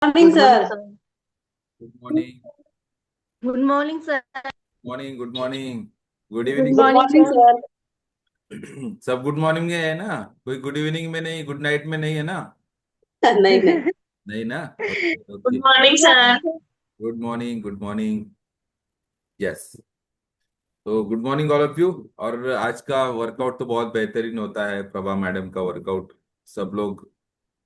morning, Good morning, sir. sir. Good morning. Good morning, sir. Morning, good morning, good Good evening. Good morning, morning, sir. sir. सब good morning में है ना? कोई good evening में नहीं, good night में नहीं है ना? नहीं नहीं। नहीं ना? Okay Good okay. morning, sir. Good morning, good morning. Yes. तो good morning all of you. और आज का वर्कआउट तो बहुत बेहतरीन होता है, प्रभा मैडम का वर्कआउट। सब लोग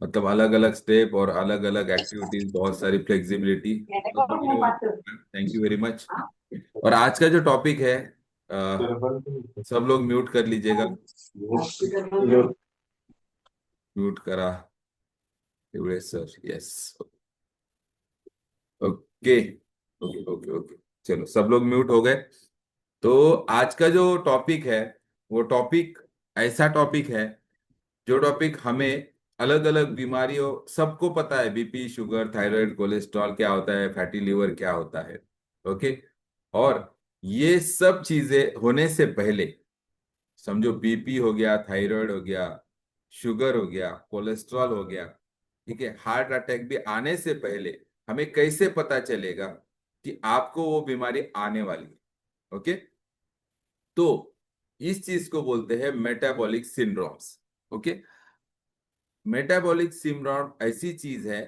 मतलब अलग अलग स्टेप और अलग अलग एक्टिविटीज, बहुत सारी flexibility. Thank you very much. और आज का जो टॉपिक है, सब लोग म्यूट कर लीजिएगा। म्यूट करा sir. Yes. Okay okay okay okay. चलो, सब लोग म्यूट हो गए। तो आज का जो टॉपिक है, वो टॉपिक ऐसा टॉपिक है जो टॉपिक हमें अलग अलग बीमारियों, सबको पता है, बीपी, शुगर, थायराइड, कोलेस्ट्रॉल क्या होता है, फैटी लिवर क्या होता है। ओके। और ये सब चीजें होने से पहले, समझो बीपी हो गया, थायराइड हो गया, शुगर हो गया, कोलेस्ट्रॉल हो गया, ठीक है, हार्ट अटैक भी आने से पहले हमें कैसे पता चलेगा कि आपको वो बीमारी आने वाली है। ओके। तो इस चीज को बोलते हैं metabolic syndromes. Okay. Metabolic syndrome ऐसी चीज है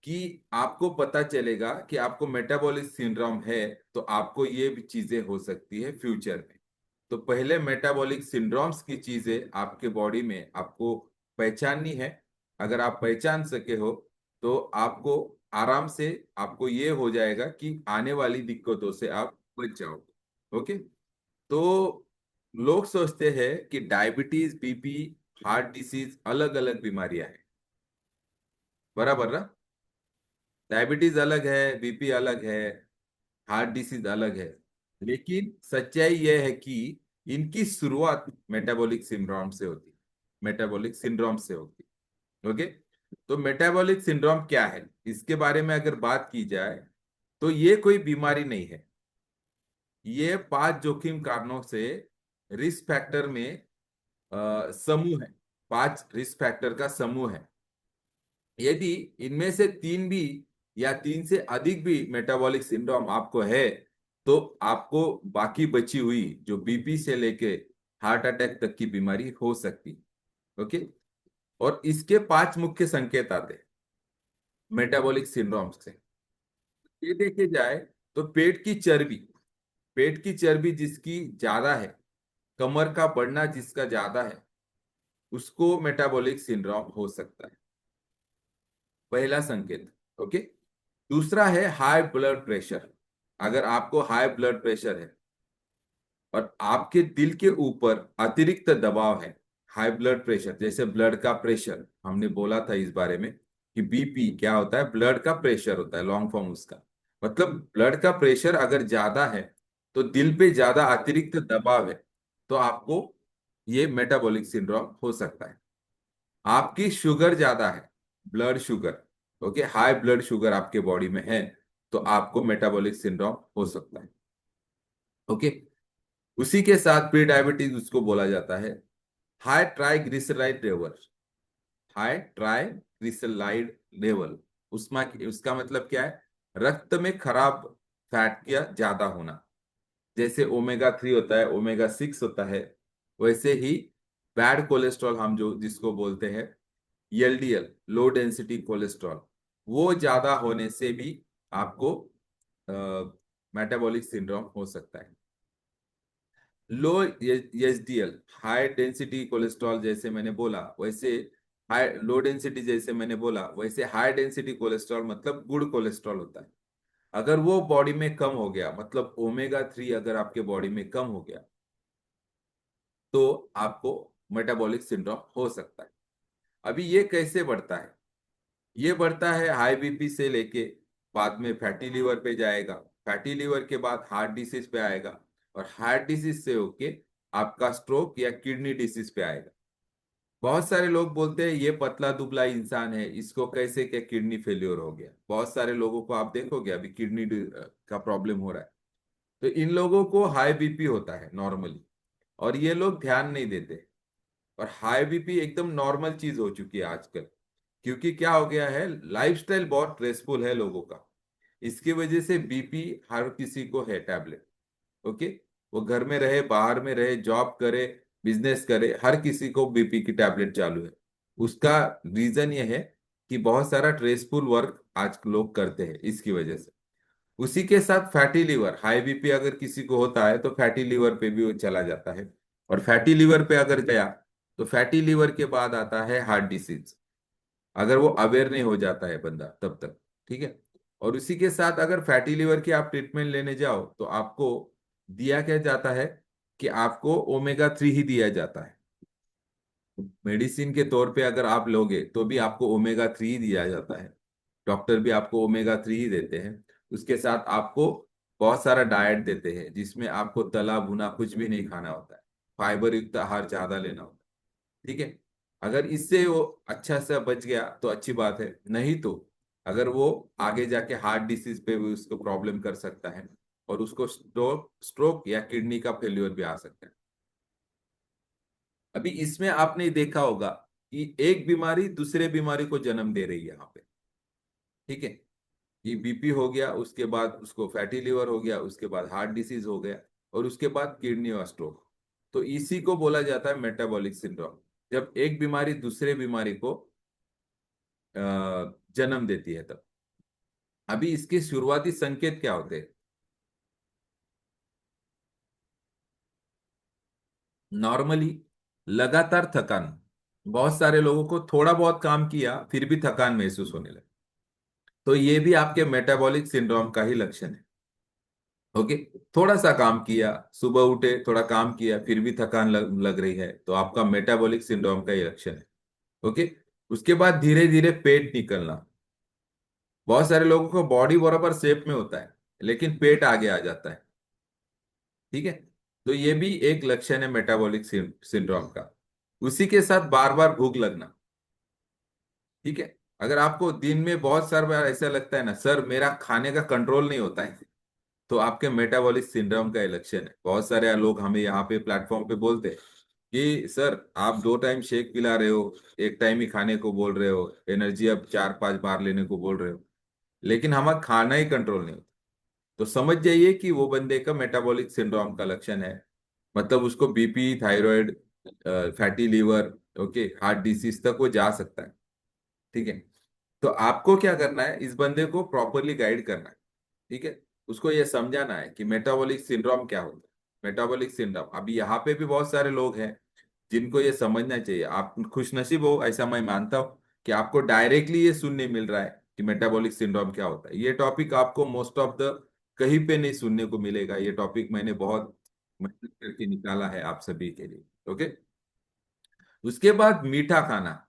कि आपको पता चलेगा कि आपको मेटाबॉलिक सिंड्रोम है, तो आपको ये भी चीजें हो सकती है फ्यूचर में। तो पहले मेटाबॉलिक सिंड्रोम्स की चीजें आपके बॉडी में आपको पहचाननी है। अगर आप पहचान सके हो तो आपको आराम से, आपको ये हो जाएगा कि आने वाली दिक्कतों से आप बच जाओगे। ओके। तो लोग सोचते हैं कि डायबिटीज, बीपी, हार्ट डिसीज अलग अलग बीमारियां हैं। बराबर ना? डायबिटीज अलग है, बीपी अलग है, हार्ट डिसीज अलग है। लेकिन सच्चाई यह है कि इनकी शुरुआत मेटाबॉलिक सिंड्रोम से होती है। मेटाबॉलिक सिंड्रोम से होती है। ओके। तो मेटाबॉलिक सिंड्रोम क्या है, इसके बारे में अगर बात की जाए तो ये कोई बीमारी नहीं है। ये 5 जोखिम कारणों से रिस्क फैक्टर में समूह है। 5 रिस्क फैक्टर का समूह है। यदि इनमें से 3 भी या 3 से अधिक भी मेटाबॉलिक सिंड्रोम आपको है, तो आपको बाकी बची हुई जो बीपी से लेके हार्ट अटैक तक की बीमारी हो सकती। ओके। और इसके 5 मुख्य संकेत आते हैं मेटाबॉलिक सिंड्रोम से। ये देखे जाए तो पेट की चर्बी जिसकी ज्यादा है, कमर का बढ़ना जिसका ज्यादा है, उसको मेटाबॉलिक सिंड्रोम हो सकता है। पहला संकेत। ओके। दूसरा है हाई ब्लड प्रेशर। अगर आपको हाई ब्लड प्रेशर है और आपके दिल के ऊपर अतिरिक्त दबाव है, हाई ब्लड प्रेशर जैसे ब्लड का प्रेशर, हमने बोला था इस बारे में कि बीपी क्या होता है, ब्लड का प्रेशर होता है, लॉन्ग फॉर्म उसका। मतलब ब्लड का प्रेशर अगर ज्यादा है तो दिल पे ज्यादा अतिरिक्त दबाव है, तो आपको ये मेटाबॉलिक सिंड्रोम हो सकता है। आपकी शुगर ज्यादा है, blood sugar, okay, high blood sugar आपके बॉडी में है, तो आपको मेटाबॉलिक सिंड्रोम हो सकता है। ओके। उसी के साथ प्री डायबिटीज उसको बोला जाता है। High triglyceride level, high triglyceride level, उसमें उसका मतलब क्या है, रक्त में खराब फैट का ज्यादा होना। जैसे ओमेगा 3 होता है, ओमेगा 6 होता है, वैसे ही बैड कोलेस्ट्रॉल हम जो जिसको बोलते हैं एलडीएल, लो डेंसिटी कोलेस्ट्रॉल, वो ज्यादा होने से भी आपको मेटाबॉलिक सिंड्रोम हो सकता है। लो एचडीएल, हाई डेंसिटी कोलेस्ट्रॉल, जैसे मैंने बोला वैसे, हाई लो डेंसिटी जैसे मैंने बोला वैसे, हाई डेंसिटी कोलेस्ट्रॉल मतलब गुड कोलेस्ट्रॉल होता है। अगर वो बॉडी में कम हो गया, मतलब ओमेगा 3 अगर आपके बॉडी में कम हो गया, तो आपको मेटाबॉलिक सिंड्रोम हो सकता है। अभी ये कैसे बढ़ता है? ये बढ़ता है हाई बीपी से लेके बाद में फैटी लीवर पे जाएगा, फैटी लीवर के बाद हार्ट डिसीज पे आएगा, और हार्ट डिसीज से होके आपका स्ट्रोक या किडनी डिसीज पे आएगा। बहुत सारे लोग बोलते हैं ये पतला दुबला इंसान है, इसको कैसे क्या किडनी फेल्योर हो गया। बहुत सारे लोगों को आप देखोगे अभी किडनी का प्रॉब्लम हो रहा है। तो इन लोगों को हाई बीपी होता है नॉर्मली, और ये लोग ध्यान नहीं देते। और हाई बीपी एकदम नॉर्मल चीज हो चुकी है आजकल, क्योंकि क्या हो गया है, लाइफस्टाइल बहुत स्ट्रेसफुल है लोगों का। इसकी वजह से बीपी हर किसी को है टैबलेट। ओके, वो घर में रहे, बाहर में रहे, जॉब करे, बिजनेस करे, हर किसी को बीपी की टैबलेट चालू है। उसका रीजन ये है कि बहुत सारा स्ट्रेसफुल वर्क आज लोग करते हैं, इसकी वजह से। उसी के साथ फैटी लीवर, हाई बीपी अगर किसी को होता है तो फैटी लीवर पे भी वो चला जाता है। और फैटी लीवर पे अगर गया तो फैटी लीवर के बाद आता है हार्ट डिसीज, अगर वो अवेयर नहीं हो जाता है बंदा तब तक। ठीक है। और उसी के साथ अगर फैटी लीवर की आप ट्रीटमेंट लेने जाओ तो आपको दिया क्या जाता है कि आपको ओमेगा 3 ही दिया जाता है। मेडिसिन के तौर पे अगर आप लोगे तो भी आपको ओमेगा 3 ही दिया जाता है। डॉक्टर भी आपको ओमेगा 3 ही देते हैं। उसके साथ आपको बहुत सारा डाइट देते हैं जिसमें आपको तला भुना कुछ भी नहीं खाना होता है, फाइबर युक्त आहार ज्यादा लेना होता है। ठीक है। अगर इससे वो अच्छा सा बच गया तो अच्छी बात है, नहीं तो अगर वो आगे जाके हार्ट डिसीज पे भी उसको प्रॉब्लम कर सकता है, और उसको स्ट्रोक स्ट्रोक या किडनी का फेल्यूर भी आ सकता है। अभी इसमें आपने देखा होगा कि एक बीमारी दूसरे बीमारी को जन्म दे रही है यहाँ पे। ठीक है। ये बीपी हो गया, उसके बाद उसको फैटी लिवर हो गया, उसके बाद हार्ट डिसीज हो गया, और उसके बाद किडनी और स्ट्रोक। तो इसी को बोला जाता है मेटाबॉलिक सिंड्रोम, जब एक बीमारी दूसरे बीमारी को अ, जन्म देती है तब। अभी इसके शुरुआती संकेत क्या होते हैं? नॉर्मली लगातार थकान, बहुत सारे लोगों को थोड़ा बहुत काम किया फिर भी थकान महसूस होने लगे, तो ये भी आपके मेटाबॉलिक सिंड्रोम का ही लक्षण है। ओके। थोड़ा सा काम किया, सुबह उठे थोड़ा काम किया फिर भी थकान लग रही है, तो आपका मेटाबॉलिक सिंड्रोम का ही लक्षण है। ओके। उसके बाद धीरे धीरे पेट निकलना, बहुत सारे लोगों को बॉडी बराबर शेप में होता है लेकिन पेट आगे आ जाता है। ठीक है। तो ये भी एक लक्षण है मेटाबॉलिक सिंड्रोम का। उसी के साथ बार बार भूख लगना। ठीक है। अगर आपको दिन में बहुत सारे बार ऐसा लगता है ना, सर मेरा खाने का कंट्रोल नहीं होता है, तो आपके मेटाबॉलिक सिंड्रोम का लक्षण है। बहुत सारे लोग हमें यहाँ पे प्लेटफॉर्म पे बोलते हैं कि सर आप 2 टाइम शेक पिला रहे हो, एक टाइम ही खाने को बोल रहे हो, एनर्जी अब 4-5 बार लेने को बोल रहे हो, लेकिन हमारा खाना ही कंट्रोल नहीं होता। तो समझ जाइए कि वो बंदे का मेटाबॉलिक सिंड्रोम का लक्षण है। मतलब उसको BP, thyroid, fatty liver, okay, heart disease तक वो जा सकता है। ठीक है। तो आपको क्या करना है, इस बंदे को प्रॉपरली गाइड करना है। ठीक है। उसको ये समझाना है कि मेटाबॉलिक सिंड्रोम क्या होता है। मेटाबॉलिक सिंड्रोम, अभी यहाँ पे भी बहुत सारे लोग हैं जिनको ये समझना चाहिए। आप खुशनसीब हो, ऐसा मैं मानता हूँ कि आपको डायरेक्टली ये सुनने मिल रहा है कि मेटाबॉलिक सिंड्रोम क्या होता है। ये टॉपिक आपको मोस्ट ऑफ द कहीं पे नहीं सुनने को मिलेगा। ये टॉपिक मैंने बहुत मेहनत करके निकाला है आप सभी के लिए। ओके। उसके बाद मीठा खाना,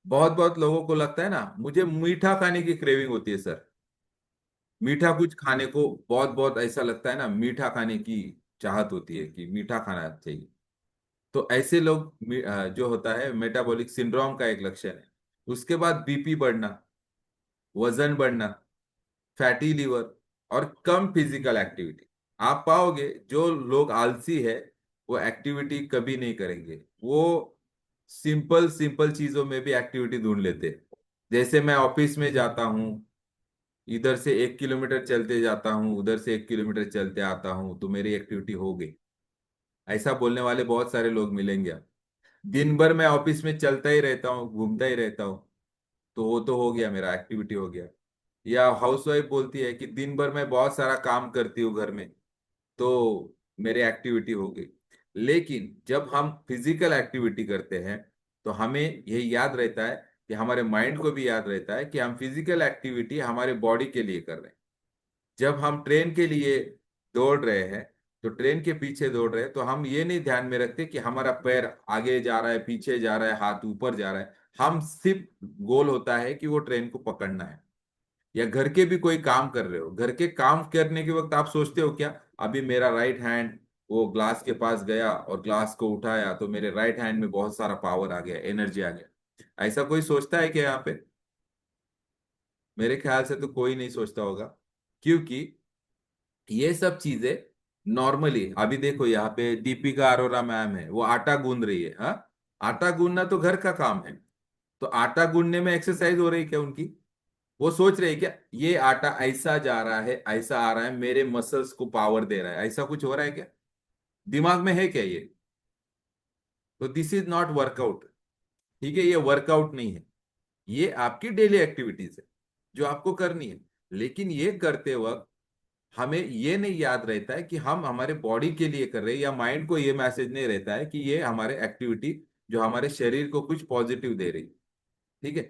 बहुत बहुत लोगों को लगता है ना, मुझे मीठा खाने की क्रेविंग होती है सर, मीठा कुछ खाने को बहुत बहुत ऐसा लगता है ना, मीठा खाने की चाहत होती है कि मीठा खाना चाहिए। तो ऐसे लोग जो होता है मेटाबॉलिक सिंड्रोम का एक लक्षण है। उसके बाद बीपी बढ़ना, वजन बढ़ना, फैटी लीवर, और कम फिजिकल एक्टिविटी। आप पाओगे जो लोग आलसी है वो एक्टिविटी कभी नहीं करेंगे, वो सिंपल सिंपल चीजों में भी एक्टिविटी ढूंढ लेते हैं। जैसे मैं ऑफिस में जाता हूँ, इधर से 1 किलोमीटर चलते जाता हूँ, उधर से 1 किलोमीटर चलते आता हूँ, तो मेरी एक्टिविटी हो गई। ऐसा बोलने वाले बहुत सारे लोग मिलेंगे। दिन भर मैं ऑफिस में चलता ही रहता हूँ, घूमता ही रहता हूँ, तो वो तो हो गया, मेरा एक्टिविटी हो गया। या हाउसवाइफ बोलती है कि दिन भर मैं बहुत सारा काम करती हूँ घर में, तो मेरी एक्टिविटी हो गई। लेकिन जब हम फिजिकल एक्टिविटी करते हैं तो हमें यही याद रहता है कि हमारे माइंड को भी याद रहता है कि हम फिजिकल एक्टिविटी हमारे बॉडी के लिए कर रहे हैं। जब हम ट्रेन के लिए दौड़ रहे हैं, तो ट्रेन के पीछे दौड़ रहे हैं, तो हम ये नहीं ध्यान में रखते कि हमारा पैर आगे जा रहा है, पीछे जा रहा है, हाथ ऊपर जा रहा है। हम सिर्फ गोल होता है कि वो ट्रेन को पकड़ना है। या घर के भी कोई काम कर रहे हो, घर के काम करने के वक्त आप सोचते हो क्या, अभी मेरा राइट हैंड वो ग्लास के पास गया और ग्लास को उठाया तो मेरे राइट हैंड में बहुत सारा पावर आ गया, एनर्जी आ गया। ऐसा कोई सोचता है क्या यहाँ पे? मेरे ख्याल से तो कोई नहीं सोचता होगा, क्योंकि ये सब चीजें नॉर्मली, अभी देखो यहाँ पे दीपिका अरोरा मैम है, वो आटा गूंद रही है। हाँ, आटा गूंदना तो घर का काम है, तो आटा गूंदने में एक्सरसाइज हो रही क्या उनकी? वो सोच रहे हैं क्या ये आटा ऐसा जा रहा है, ऐसा आ रहा है, मेरे मसल्स को पावर दे रहा है, ऐसा कुछ हो रहा है क्या? दिमाग में है क्या ये? तो दिस इज नॉट वर्कआउट। ठीक है, ये वर्कआउट नहीं है, ये आपकी डेली एक्टिविटीज है जो आपको करनी है। लेकिन ये करते वक्त हमें ये नहीं याद रहता है कि हम हमारे बॉडी के लिए कर रहे हैं, या माइंड को ये मैसेज नहीं रहता है कि ये हमारे एक्टिविटी जो हमारे शरीर को कुछ पॉजिटिव दे रही। ठीक है,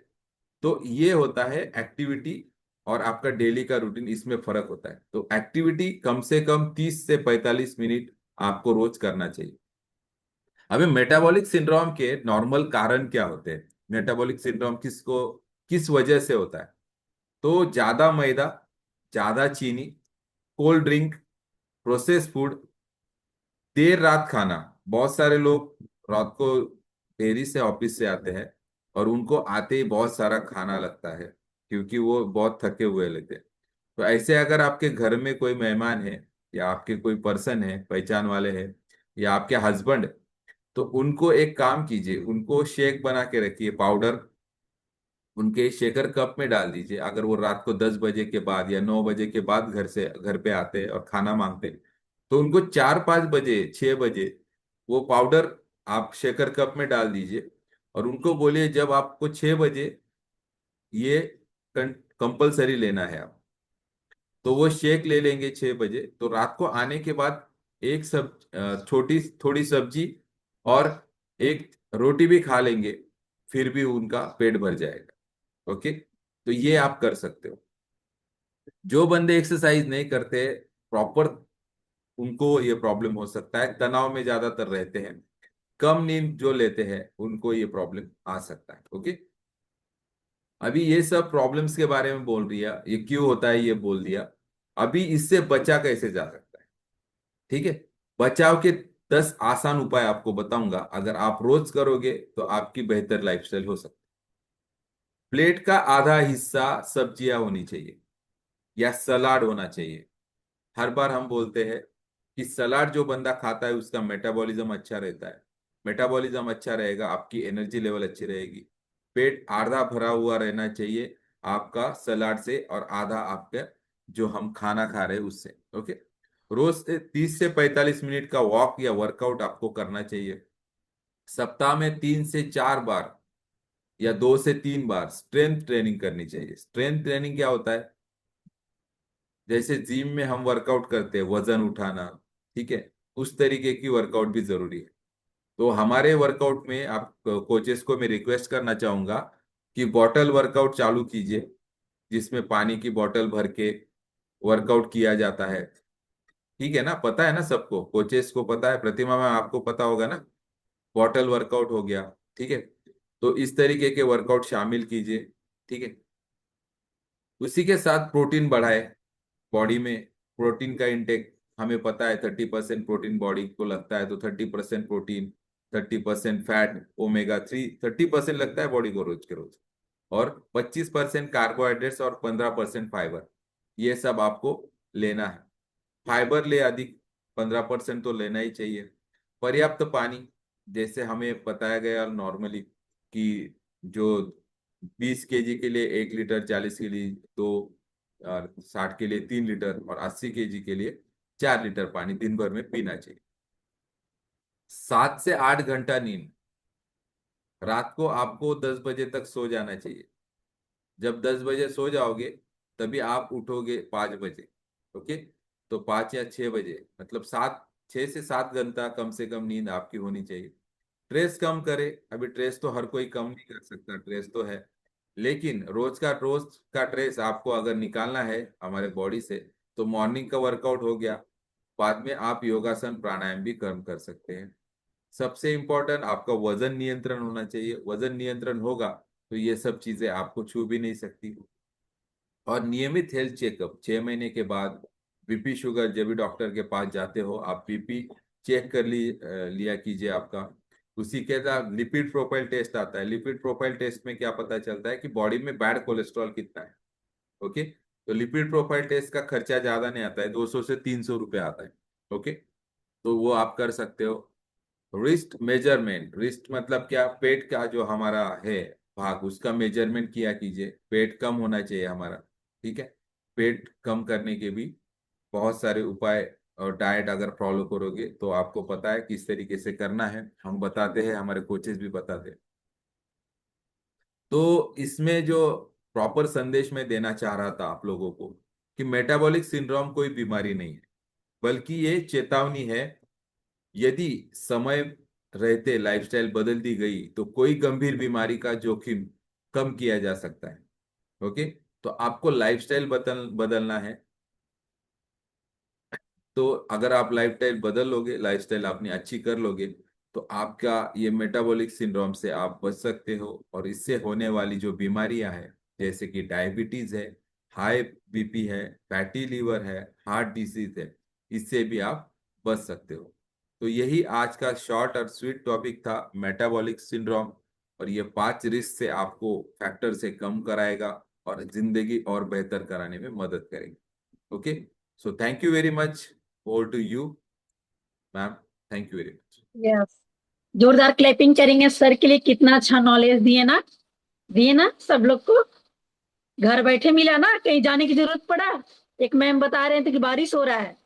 तो ये होता है एक्टिविटी और आपका डेली का रूटीन, इसमें फर्क होता है। तो एक्टिविटी कम से कम 30 से 45 मिनट आपको रोज करना चाहिए। अभी मेटाबॉलिक सिंड्रोम के नॉर्मल कारण क्या होते हैं? मेटाबॉलिक सिंड्रोम किसको, किस वजह से होता है? तो ज्यादा मैदा, ज्यादा चीनी, कोल्ड ड्रिंक, प्रोसेस फूड, देर रात खाना। बहुत सारे लोग रात को देरी से ऑफिस से आते हैं और उनको आते ही बहुत सारा खाना लगता है, क्योंकि वो बहुत थके हुए लेते हैं। तो ऐसे अगर आपके घर में कोई मेहमान है, या आपके कोई पर्सन है पहचान वाले हैं, या आपके हस्बैंड, तो उनको एक काम कीजिए, उनको शेक बना के रखिए, पाउडर उनके शेकर कप में डाल दीजिए। अगर वो रात को 10 बजे के बाद या 9 बजे के बाद घर पे आते हैं और खाना मांगते हैं, तो उनको 4-5 बजे 6 बजे वो पाउडर आप शेकर कप में डाल दीजिए, और उनको बोलिए जब आपको 6 बजे ये कंपलसरी लेना है आप, तो वो शेक ले लेंगे 6 बजे। तो रात को आने के बाद एक छोटी थोड़ी सब्जी और एक रोटी भी खा लेंगे, फिर भी उनका पेट भर जाएगा। ओके, तो ये आप कर सकते हो। जो बंदे एक्सरसाइज नहीं करते प्रॉपर, उनको ये प्रॉब्लम हो सकता है। तनाव में ज्यादातर रहते हैं, कम नींद जो लेते हैं, उनको ये प्रॉब्लम आ सकता है। ओके, अभी ये सब प्रॉब्लम्स के बारे में बोल रही है, ये क्यों होता है ये बोल दिया। अभी इससे बचा कैसे जा सकता है? ठीक है, बचाव के 10 आसान उपाय आपको बताऊंगा, अगर आप रोज करोगे तो आपकी बेहतर लाइफस्टाइल हो सकती है। प्लेट का आधा हिस्सा सब्जियां होनी चाहिए या सलाद होना चाहिए। हर बार हम बोलते हैं कि सलाद जो बंदा खाता है उसका मेटाबॉलिज्म अच्छा रहता है। मेटाबॉलिज्म अच्छा रहेगा, आपकी एनर्जी लेवल अच्छी रहेगी। पेट आधा भरा हुआ रहना चाहिए आपका सलाद से, और आधा आपका जो हम खाना खा रहे हैं उससे। ओके, रोज से 30 से 45 मिनट का वॉक या वर्कआउट आपको करना चाहिए। सप्ताह में 3 से 4 बार या 2 से 3 बार स्ट्रेंथ ट्रेनिंग करनी चाहिए। स्ट्रेंथ ट्रेनिंग क्या होता है? जैसे जिम में हम वर्कआउट करते हैं, वजन उठाना, ठीक है, उस तरीके की वर्कआउट भी जरूरी है। तो हमारे वर्कआउट में आप कोचेस को मैं रिक्वेस्ट करना चाहूंगा कि बॉटल वर्कआउट चालू कीजिए, जिसमें पानी की बोतल भर के वर्कआउट किया जाता है। ठीक है ना, पता है ना सबको, कोचेस को पता है, प्रतिमा में आपको पता होगा ना, बॉटल वर्कआउट हो गया। ठीक है, तो इस तरीके के वर्कआउट शामिल कीजिए। ठीक है, उसी के साथ प्रोटीन बढ़ाए बॉडी में। प्रोटीन का इंटेक हमें पता है 30% प्रोटीन बॉडी को लगता है, तो 30% प्रोटीन, 30% फैट, ओमेगा 3, 30% लगता है बॉडी को रोज के रोज, और 25% कार्बोहाइड्रेट्स और 15% फाइबर। ये सब आपको लेना है। फाइबर ले अधिक, 15% तो लेना ही चाहिए। पर्याप्त पानी, जैसे हमें बताया गया नॉर्मली कि जो 20 केजी के लिए 1 लीटर, 40 के लिए 2, और 60 के लिए 3 लीटर, और 80 केजी के लिए 4 लीटर पानी दिन भर में पीना चाहिए। 7 से 8 घंटा नींद। रात को आपको 10 बजे तक सो जाना चाहिए। जब 10 बजे सो जाओगे तभी आप उठोगे 5 बजे। ओके, तो 5 या 6 बजे, मतलब 6 से 7 घंटा कम से कम नींद आपकी होनी चाहिए। स्ट्रेस कम करे। अभी स्ट्रेस तो हर कोई कम नहीं कर सकता, स्ट्रेस तो है, लेकिन रोज का स्ट्रेस आपको अगर निकालना है हमारे बॉडी से, तो मॉर्निंग का वर्कआउट हो गया, बाद में आप योगासन प्राणायाम भी कम कर सकते हैं। सबसे इंपॉर्टेंट आपका वजन नियंत्रण होना चाहिए। वजन नियंत्रण होगा तो ये सब चीजें आपको छू भी नहीं सकती। और नियमित हेल्थ चेकअप 6 महीने के बाद, बीपी शुगर जब भी डॉक्टर के पास जाते हो आप बीपी चेक कर लिया कीजिए आपका। उसी के साथ लिपिड प्रोफाइल टेस्ट आता है। लिपिड प्रोफाइल टेस्ट में क्या पता चलता है कि बॉडी में बैड कोलेस्ट्रॉल कितना है। ओके, तो लिपिड प्रोफाइल टेस्ट का खर्चा ज्यादा नहीं आता है, 200 से 300 रुपये आता है। ओके, तो वो आप कर सकते हो। रिस्ट मेजरमेंट, रिस्ट मतलब क्या, पेट का जो हमारा है भाग उसका मेजरमेंट किया कीजिए। पेट कम होना चाहिए हमारा, ठीक है। पेट कम करने के भी बहुत सारे उपाय और डाइट अगर फॉलो करोगे तो आपको पता है किस तरीके से करना है, हम बताते हैं, हमारे कोचेस भी बताते हैं। तो इसमें जो प्रॉपर संदेश मैं देना चाह रहा था आप लोगों को कि मेटाबॉलिक सिंड्रोम कोई बीमारी नहीं है, बल्कि ये चेतावनी है। यदि समय रहते लाइफस्टाइल बदल दी गई तो कोई गंभीर बीमारी का जोखिम कम किया जा सकता है। ओके, तो आपको लाइफस्टाइल बदलना है। तो अगर आप लाइफस्टाइल बदल लोगे, लाइफस्टाइल अपनी अच्छी कर लोगे, तो आपका ये मेटाबॉलिक सिंड्रोम से आप बच सकते हो। और इससे होने वाली जो बीमारियां हैं, जैसे कि डायबिटीज है, हाई बीपी है, फैटी लीवर है, हार्ट डिसीज है, इससे भी आप बच सकते हो। तो यही आज का शॉर्ट और स्वीट टॉपिक था, मेटाबॉलिक सिंड्रोम। और ये 5 रिस्क से आपको फैक्टर से कम कराएगा और जिंदगी और बेहतर कराने में मदद करेगा। Okay, so thank you very much. Over to you ma'am, thank you very much. Yes, जोरदार क्लैपिंग करेंगे सर के लिए। कितना अच्छा नॉलेज दिए ना, दिए ना सब लोग को। घर बैठे मिला ना, कहीं जाने की जरूरत पड़ा। एक मैम बता रहे थे कि बारिश हो रहा है,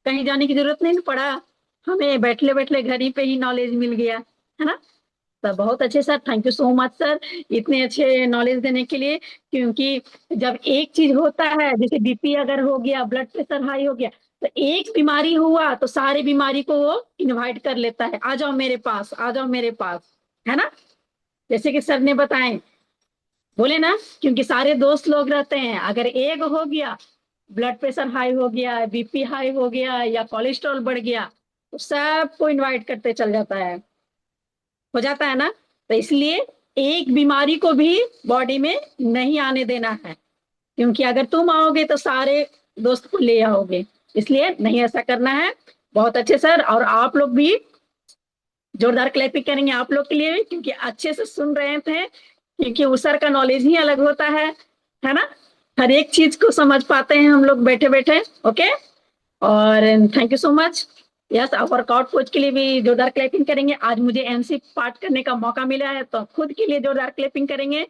कहीं जाने की जरूरत नहीं पड़ा, हमें बैठले बैठले घर ही पे ही नॉलेज मिल गया, है ना। तो बहुत अच्छे sir, thank you so much sir, इतने अच्छे नॉलेज देने के लिए। क्योंकि जब एक चीज होता है, जैसे बीपी अगर हो गया, ब्लड प्रेशर हाई हो गया, तो एक बीमारी हुआ तो सारी बीमारी को वो इनवाइट कर लेता है, आ जाओ मेरे पास, आ जाओ मेरे पास, है ना। जैसे कि सर ने बताए, बोले ना, क्योंकि सारे दोस्त लोग रहते हैं। अगर एक हो गया, ब्लड प्रेशर हाई हो गया, बीपी हाई हो गया या कोलेस्ट्रॉल बढ़ गया, तो सबको इनवाइट करते चल जाता है, हो जाता है ना। तो इसलिए एक बीमारी को भी बॉडी में नहीं आने देना है, क्योंकि अगर तुम आओगे तो सारे दोस्त को ले आओगे, इसलिए नहीं ऐसा करना है। बहुत अच्छे सर, और आप लोग भी जोरदार क्लैपिंग करेंगे आप लोग के लिए, क्योंकि अच्छे से सुन रहे थे। क्योंकि उस सर का नॉलेज ही अलग होता है ना। हर एक चीज को समझ पाते हैं हम लोग बैठे बैठे। ओके, और thank you so much. Yes, workout coach के लिए भी जोरदार क्लैपिंग करेंगे। आज मुझे एमसी पार्ट करने का मौका मिला है, तो खुद के लिए जोरदार क्लैपिंग करेंगे।